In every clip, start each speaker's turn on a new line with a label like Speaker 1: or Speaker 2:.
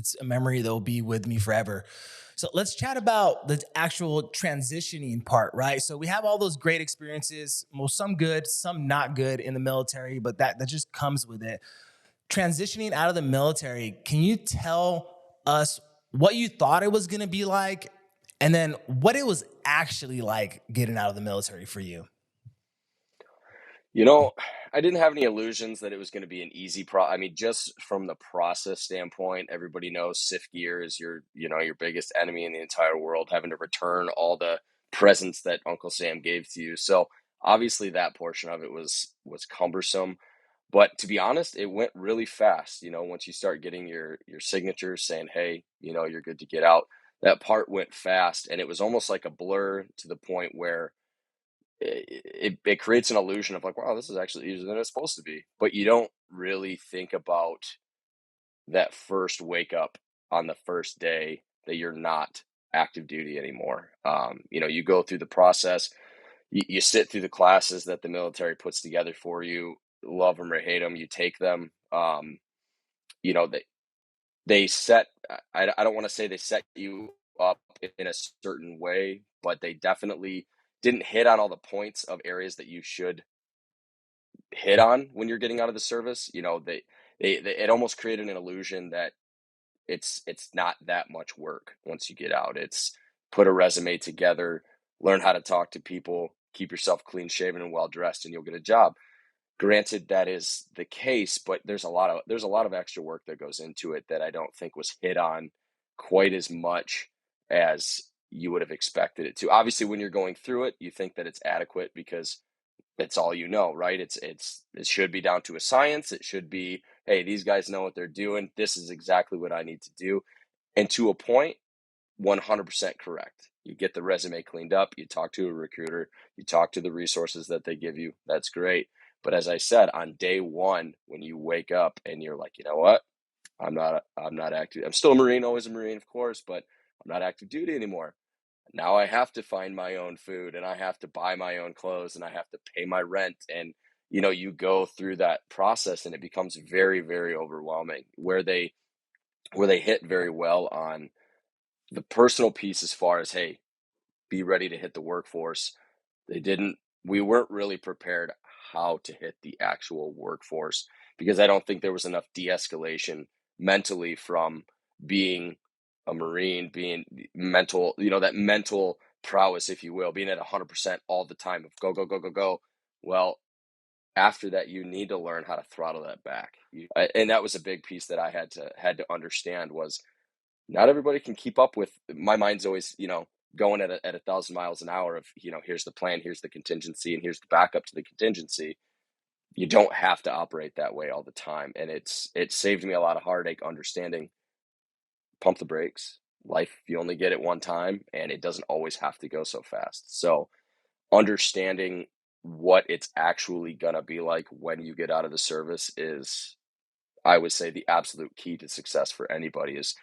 Speaker 1: it's a memory that will be with me forever. So let's chat about the actual transitioning part, right? So we have all those great experiences, well, some good, some not good in the military, but that just comes with it. Transitioning out of the military, can you tell us what you thought it was going to be like, and then what it was actually like getting out of the military for you?
Speaker 2: You know, I didn't have any illusions that it was going to be an easy I mean, just from the process standpoint, everybody knows SIF gear is your biggest enemy in the entire world, having to return all the presents that Uncle Sam gave to you. So obviously that portion of it was cumbersome. But to be honest, it went really fast. Once you start getting your signatures saying, hey, you're good to get out, that part went fast. And it was almost like a blur to the point where it creates an illusion of like, wow, this is actually easier than it's supposed to be. But you don't really think about that first wake up on the first day that you're not active duty anymore. You go through the process, you sit through the classes that the military puts together for you, love them or hate them, you take them. You know, they set, I don't want to say they set you up in a certain way, but they definitely didn't hit on all the points of areas that you should hit on when you're getting out of the service. They it almost created an illusion that it's not that much work once you get out. It's put a resume together, learn how to talk to people, keep yourself clean shaven and well dressed, and you'll get a job. Granted, that is the case, but there's a lot of extra work that goes into it that I don't think was hit on quite as much as you would have expected it to. Obviously, when you're going through it, you think that it's adequate because it's all you know, right? It should be down to a science. It should be, hey, these guys know what they're doing. This is exactly what I need to do. And to a point, 100% correct. You get the resume cleaned up, you talk to a recruiter, you talk to the resources that they give you. That's great. But as I said, on day one, when you wake up and you're like, you know what? I'm not active. I'm still a Marine, always a Marine, of course, but I'm not active duty anymore. Now I have to find my own food and I have to buy my own clothes and I have to pay my rent. And, you go through that process and it becomes very, very overwhelming where they hit very well on the personal piece as far as, hey, be ready to hit the workforce. They didn't, we weren't really prepared how to hit the actual workforce because I don't think there was enough de-escalation mentally from being a Marine, being mental, that mental prowess, if you will, being at 100% all the time of go, go, go, go, go. Well, after that, you need to learn how to throttle that back. And that was a big piece that I had to understand was not everybody can keep up with. My mind's always, going at 1,000 miles an hour of, here's the plan, here's the contingency, and here's the backup to the contingency. You don't have to operate that way all the time. And it saved me a lot of heartache understanding pump the brakes. Life, you only get it one time, and it doesn't always have to go so fast. So understanding what it's actually gonna be like when you get out of the service is, I would say, the absolute key to success for anybody is,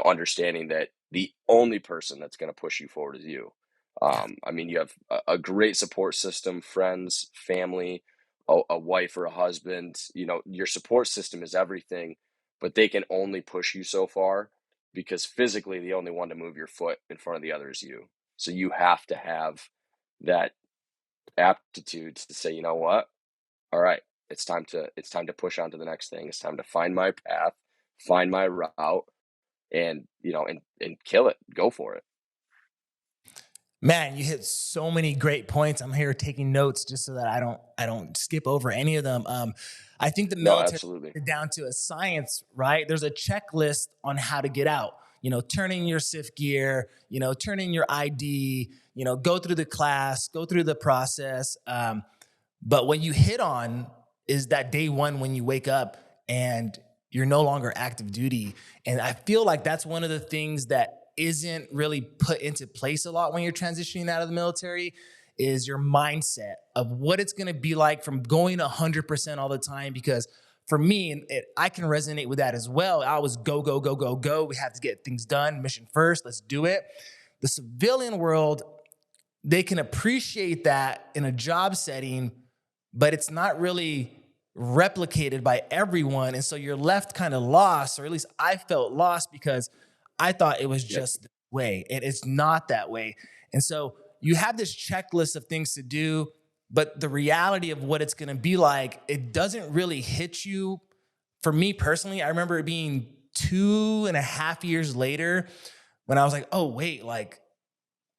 Speaker 2: understanding that the only person that's going to push you forward is you. I mean, you have a great support system, friends, family, a wife or a husband. Your support system is everything, but they can only push you so far because physically the only one to move your foot in front of the other is you. So you have to have that aptitude to say, you know what? All right, it's time to push on to the next thing. It's time to find my path, find my route, and and kill it. Go for it.
Speaker 1: Man, you hit so many great points. I'm here taking notes just so that I don't skip over any of them. I think the
Speaker 2: No,
Speaker 1: military
Speaker 2: absolutely.
Speaker 1: is down to a science, right? There's a checklist on how to get out. Turning your SIF gear, turning your ID, go through the class, go through the process. But what you hit on is that day one when you wake up and you're no longer active duty. And I feel like that's one of the things that isn't really put into place a lot when you're transitioning out of the military is your mindset of what it's going to be like from going 100% all the time. Because for me, and I can resonate with that as well. I was go, go, go, go, go. We have to get things done. Mission first. Let's do it. The civilian world, they can appreciate that in a job setting, but it's not really replicated by everyone. And so you're left kind of lost, or at least I felt lost because I thought it was
Speaker 2: Yep.
Speaker 1: just the way. And it's not that way. And so you have this checklist of things to do, but the reality of what it's going to be like, it doesn't really hit you. For me personally, I remember it being 2.5 years later when I was like, oh, wait, like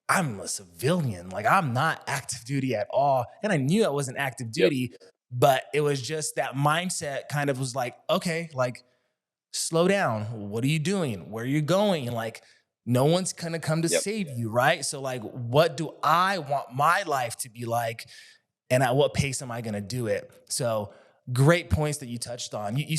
Speaker 1: I'm a civilian. Like I'm not active duty at all. And I knew I wasn't active
Speaker 2: Yep.
Speaker 1: duty, but it was just that mindset kind of was like, okay, like slow down. What are you doing? Where are you going? Like no one's gonna come to
Speaker 2: Yep.
Speaker 1: save you, right? So like, what do I want my life to be like? And at what pace am I gonna do it? So great points that you touched on. You